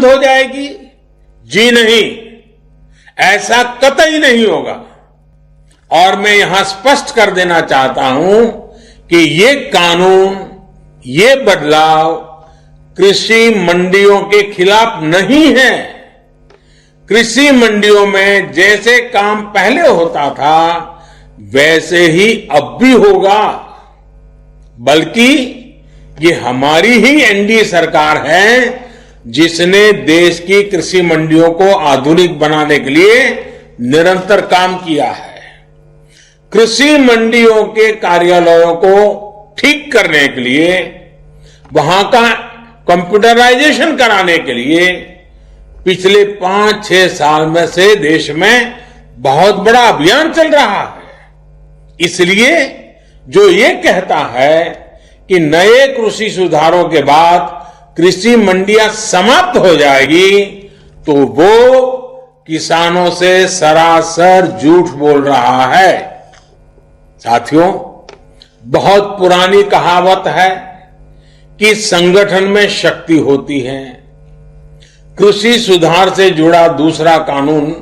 हो जाएगी? जी नहीं, ऐसा कतई नहीं होगा। और मैं यहां स्पष्ट कर देना चाहता हूं कि ये कानून, ये बदलाव कृषि मंडियों के खिलाफ नहीं है। कृषि मंडियों में जैसे काम पहले होता था वैसे ही अब भी होगा। बल्कि ये हमारी ही एनडीए सरकार है जिसने देश की कृषि मंडियों को आधुनिक बनाने के लिए निरंतर काम किया है। कृषि मंडियों के कार्यालयों को ठीक करने के लिए, वहां का कंप्यूटराइजेशन कराने के लिए पिछले 5-6 साल में से देश में बहुत बड़ा अभियान चल रहा है। इसलिए जो ये कहता है कि नए कृषि सुधारों के बाद कृषि मंडियां समाप्त हो जाएगी, तो वो किसानों से सरासर झूठ बोल रहा है। साथियों, बहुत पुरानी कहावत है कि संगठन में शक्ति होती है। कृषि सुधार से जुड़ा दूसरा कानून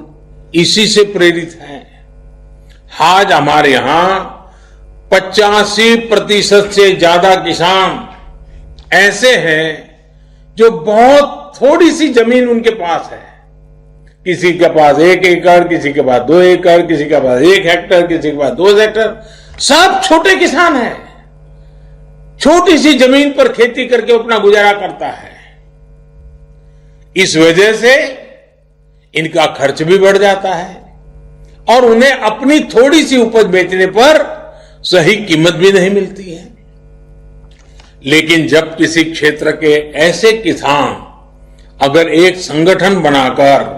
इसी से प्रेरित है। आज हमारे यहां 85% से ज्यादा किसान ऐसे हैं जो बहुत थोड़ी सी जमीन उनके पास है। किसी के पास 1 एकड़, किसी के पास 2 एकड़, किसी के पास 1 हेक्टर, किसी के पास 2 हेक्टर। सब छोटे किसान हैं। छोटी सी जमीन पर खेती करके अपना गुजारा करता है। इस वजह से इनका खर्च भी बढ़ जाता है और उन्हें अपनी थोड़ी सी उपज बेचने पर सही कीमत भी नहीं मिलती है। लेकिन जब किसी क्षेत्र के ऐसे किसान अगर एक संगठन बनाकर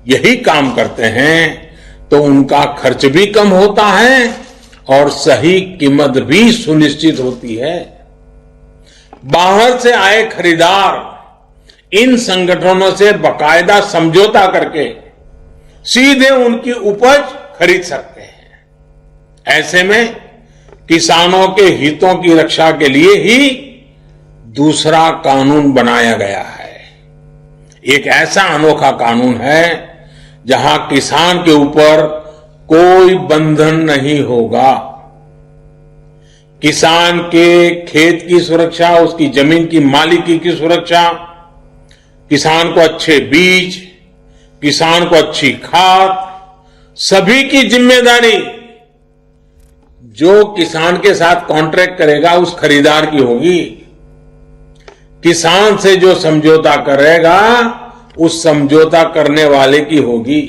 यही काम करते हैं तो उनका खर्च भी कम होता है और सही कीमत भी सुनिश्चित होती है। बाहर से आए खरीदार इन संगठनों से बाकायदा समझौता करके सीधे उनकी उपज खरीद सकते हैं। ऐसे में किसानों के हितों की रक्षा के लिए ही दूसरा कानून बनाया गया है। एक ऐसा अनोखा कानून है जहां किसान के ऊपर कोई बंधन नहीं होगा। किसान के खेत की सुरक्षा, उसकी जमीन की मालिकी की सुरक्षा, किसान को अच्छे बीज, किसान को अच्छी खाद, सभी की जिम्मेदारी जो किसान के साथ कॉन्ट्रैक्ट करेगा उस खरीदार की होगी। किसान से जो समझौता करेगा उस समझौता करने वाले की होगी।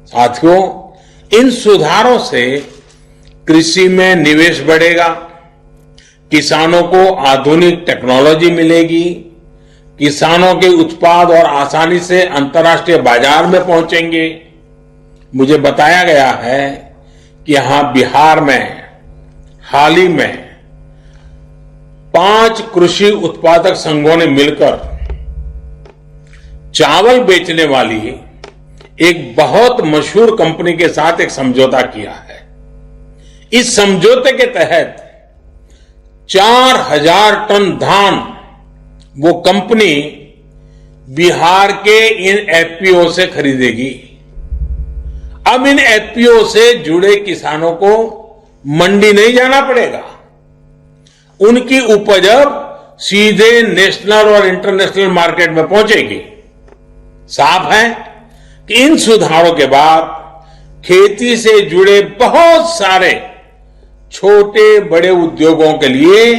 साथियों, इन सुधारों से कृषि में निवेश बढ़ेगा, किसानों को आधुनिक टेक्नोलॉजी मिलेगी, किसानों के उत्पाद और आसानी से अंतर्राष्ट्रीय बाजार में पहुंचेंगे। मुझे बताया गया है कि यहां बिहार में हाल ही में 5 कृषि उत्पादक संघों ने मिलकर चावल बेचने वाली एक बहुत मशहूर कंपनी के साथ एक समझौता किया है। इस समझौते के तहत 4000 टन धान वो कंपनी बिहार के इन एफपीओ से खरीदेगी। अब इन एफपीओ से जुड़े किसानों को मंडी नहीं जाना पड़ेगा। उनकी उपज अब सीधे नेशनल और इंटरनेशनल मार्केट में पहुंचेगी। साफ है कि इन सुधारों के बाद खेती से जुड़े बहुत सारे छोटे बड़े उद्योगों के लिए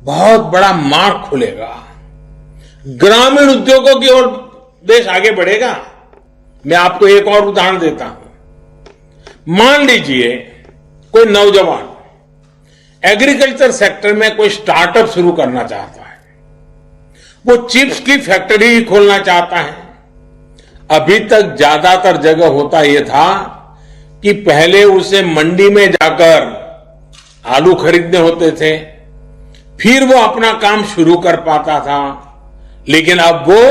बहुत बड़ा मार्ग खुलेगा। ग्रामीण उद्योगों की ओर देश आगे बढ़ेगा। मैं आपको एक और उदाहरण देता हूं। मान लीजिए कोई नौजवान एग्रीकल्चर सेक्टर में कोई स्टार्टअप शुरू करना चाहता है। वो चिप्स की फैक्ट्री खोलना चाहता है। अभी तक ज्यादातर जगह होता यह था कि पहले उसे मंडी में जाकर आलू खरीदने होते थे, फिर वो अपना काम शुरू कर पाता था। लेकिन अब वो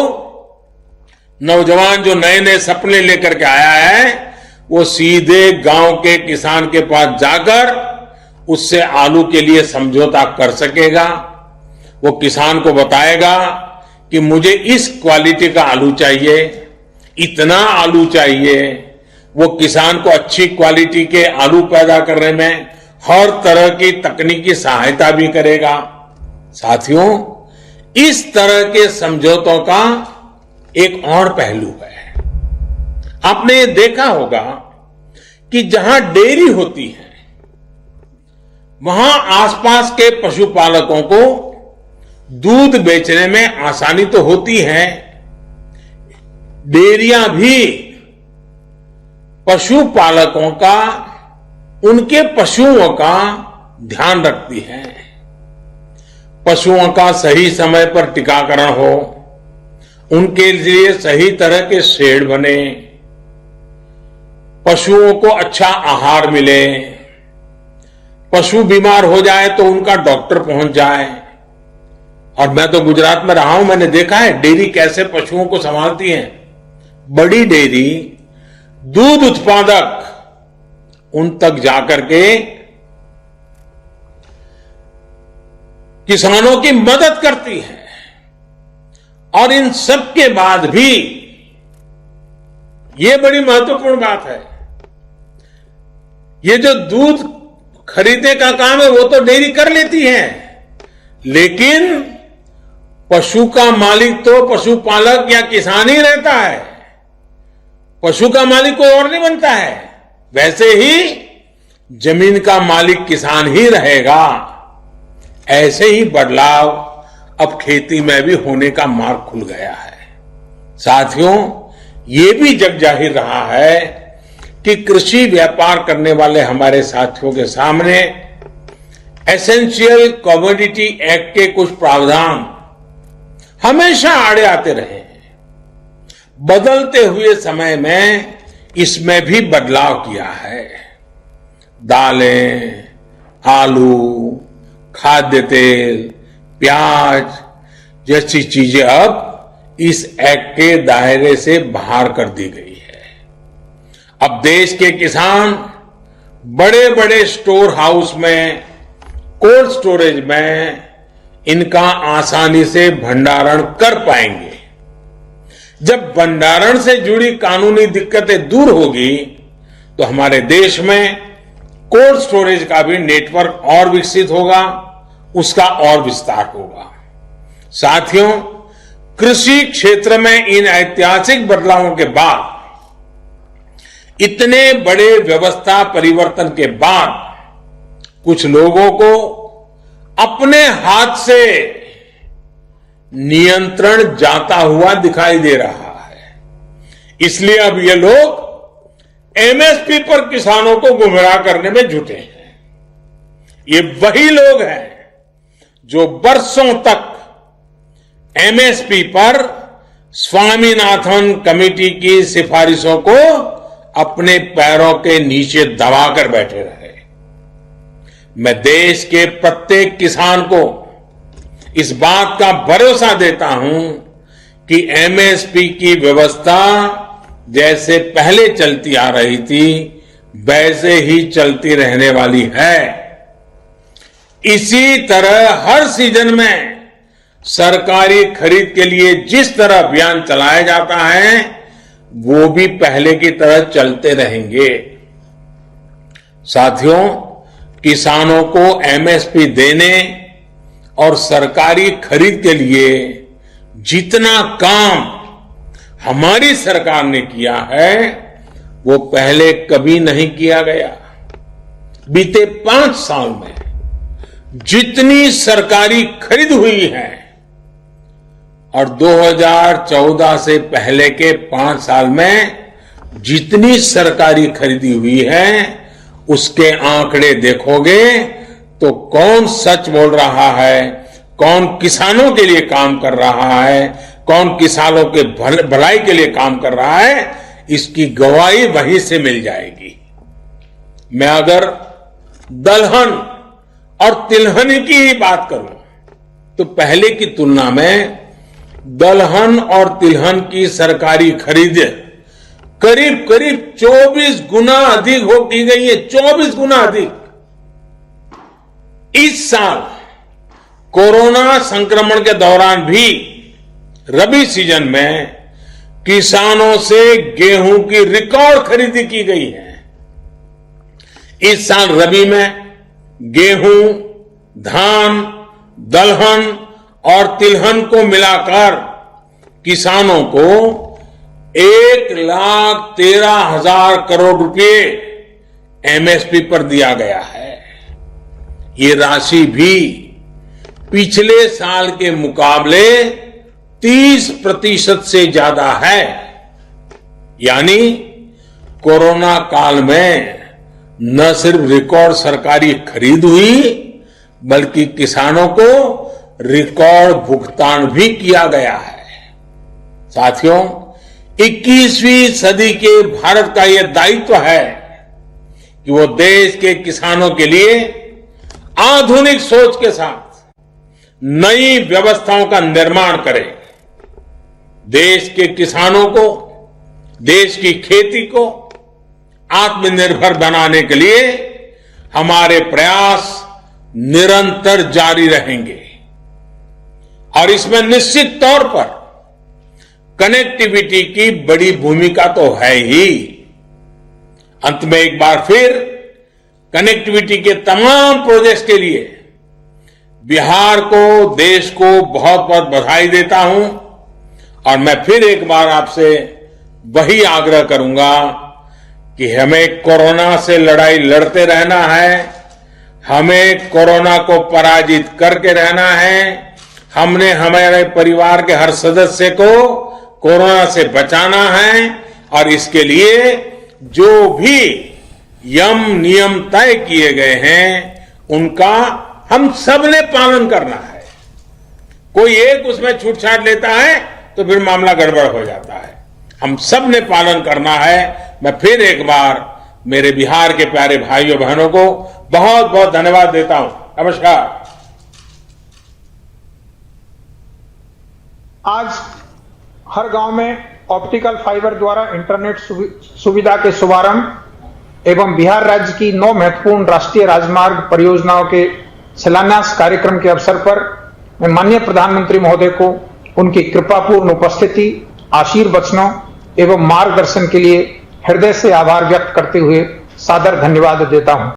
नौजवान जो नए नए सपने लेकर के आया है, वो सीधे गांव के किसान के पास जाकर उससे आलू के लिए समझौता कर सकेगा। वो किसान को बताएगा कि मुझे इस क्वालिटी का आलू चाहिए, इतना आलू चाहिए, वो किसान को अच्छी क्वालिटी के आलू पैदा करने में हर तरह की तकनीकी सहायता भी करेगा। साथियों, इस तरह के समझौतों का एक और पहलू है। आपने ये देखा होगा कि जहां डेयरी होती है वहां आसपास के पशुपालकों को दूध बेचने में आसानी तो होती है। डेयरियां भी पशुपालकों का, उनके पशुओं का ध्यान रखती है। पशुओं का सही समय पर टीकाकरण हो, उनके लिए सही तरह के शेड बने, पशुओं को अच्छा आहार मिले, पशु बीमार हो जाए तो उनका डॉक्टर पहुंच जाए। और मैं तो गुजरात में रहा हूं, मैंने देखा है डेयरी कैसे पशुओं को संभालती है। बड़ी डेयरी दूध उत्पादक उन तक जाकर के किसानों की मदद करती है। और इन सब के बाद भी ये बड़ी महत्वपूर्ण बात है, ये जो दूध खरीदने का काम है वो तो डेयरी कर लेती है, लेकिन पशु का मालिक तो पशुपालक या किसान ही रहता है। पशु का मालिक कोई और नहीं बनता है। वैसे ही जमीन का मालिक किसान ही रहेगा। ऐसे ही बदलाव अब खेती में भी होने का मार्ग खुल गया है। साथियों, ये भी जग जाहिर रहा है कि कृषि व्यापार करने वाले हमारे साथियों के सामने एसेंशियल कमोडिटी एक्ट के कुछ प्रावधान हमेशा आड़े आते रहे हैं। बदलते हुए समय में इसमें भी बदलाव किया है। दालें, आलू, खाद्य तेल, प्याज जैसी चीजें अब इस एक्ट के दायरे से बाहर कर दी गई है। अब देश के किसान बड़े बड़े स्टोर हाउस में, कोल्ड स्टोरेज में इनका आसानी से भंडारण कर पाएंगे। जब भंडारण से जुड़ी कानूनी दिक्कतें दूर होगी तो हमारे देश में कोल्ड स्टोरेज का भी नेटवर्क और विकसित होगा, उसका और विस्तार होगा। साथियों, कृषि क्षेत्र में इन ऐतिहासिक बदलावों के बाद, इतने बड़े व्यवस्था परिवर्तन के बाद, कुछ लोगों को अपने हाथ से नियंत्रण जाता हुआ दिखाई दे रहा है। इसलिए अब ये लोग एमएसपी पर किसानों को गुमराह करने में जुटे हैं। ये वही लोग हैं जो बरसों तक एमएसपी पर स्वामीनाथन कमेटी की सिफारिशों को अपने पैरों के नीचे दबाकर बैठे रहे। मैं देश के प्रत्येक किसान को इस बात का भरोसा देता हूं कि एमएसपी की व्यवस्था जैसे पहले चलती आ रही थी वैसे ही चलती रहने वाली है। इसी तरह हर सीजन में सरकारी खरीद के लिए जिस तरह अभियान चलाया जाता है वो भी पहले की तरह चलते रहेंगे। साथियों, किसानों को एमएसपी देने और सरकारी खरीद के लिए जितना काम हमारी सरकार ने किया है वो पहले कभी नहीं किया गया। बीते 5 साल में जितनी सरकारी खरीद हुई है और 2014 से पहले के 5 साल में जितनी सरकारी खरीदी हुई है उसके आंकड़े देखोगे तो कौन सच बोल रहा है, कौन किसानों के लिए काम कर रहा है, कौन किसानों के भलाई के लिए काम कर रहा है, इसकी गवाही वहीं से मिल जाएगी। मैं अगर दलहन और तिलहन की ही बात करूं तो पहले की तुलना में दलहन और तिलहन की सरकारी खरीद करीब करीब 24 गुना अधिक हो की गई है। 24 गुना अधिक। इस साल कोरोना संक्रमण के दौरान भी रबी सीजन में किसानों से गेहूं की रिकॉर्ड खरीदी की गई है। इस साल रबी में गेहूं, धान, दलहन और तिलहन को मिलाकर किसानों को 1,13,000 करोड़ रुपए एमएसपी पर दिया गया है। ये राशि भी पिछले साल के मुकाबले 30% से ज्यादा है। यानी कोरोना काल में न सिर्फ रिकॉर्ड सरकारी खरीद हुई, बल्कि किसानों को रिकॉर्ड भुगतान भी किया गया है। साथियों, 21वीं सदी के भारत का यह दायित्व है कि वो देश के किसानों के लिए आधुनिक सोच के साथ नई व्यवस्थाओं का निर्माण करे। देश के किसानों को, देश की खेती को आत्मनिर्भर बनाने के लिए हमारे प्रयास निरंतर जारी रहेंगे और इसमें निश्चित तौर पर कनेक्टिविटी की बड़ी भूमिका तो है ही। अंत में एक बार फिर कनेक्टिविटी के तमाम प्रोजेक्ट्स के लिए बिहार को, देश को बहुत बहुत बधाई देता हूं और मैं फिर एक बार आपसे वही आग्रह करूंगा कि हमें कोरोना से लड़ाई लड़ते रहना है, हमें कोरोना को पराजित करके रहना है। हमने हमारे परिवार के हर सदस्य को कोरोना से बचाना है और इसके लिए जो भी यम नियम तय किए गए हैं उनका हम सब ने पालन करना है। कोई एक उसमें छूटछाट लेता है तो फिर मामला गड़बड़ हो जाता है। हम सब ने पालन करना है। मैं फिर एक बार मेरे बिहार के प्यारे भाइयों बहनों को बहुत बहुत धन्यवाद देता हूं। नमस्कार। आज हर गांव में ऑप्टिकल फाइबर द्वारा इंटरनेट सुविधा के शुभारंभ एवं बिहार राज्य की 9 महत्वपूर्ण राष्ट्रीय राजमार्ग परियोजनाओं के शिलान्यास कार्यक्रम के अवसर पर मैं माननीय प्रधानमंत्री महोदय को उनकी कृपापूर्ण उपस्थिति, आशीर्वचनों एवं मार्गदर्शन के लिए हृदय से आभार व्यक्त करते हुए सादर धन्यवाद देता हूं।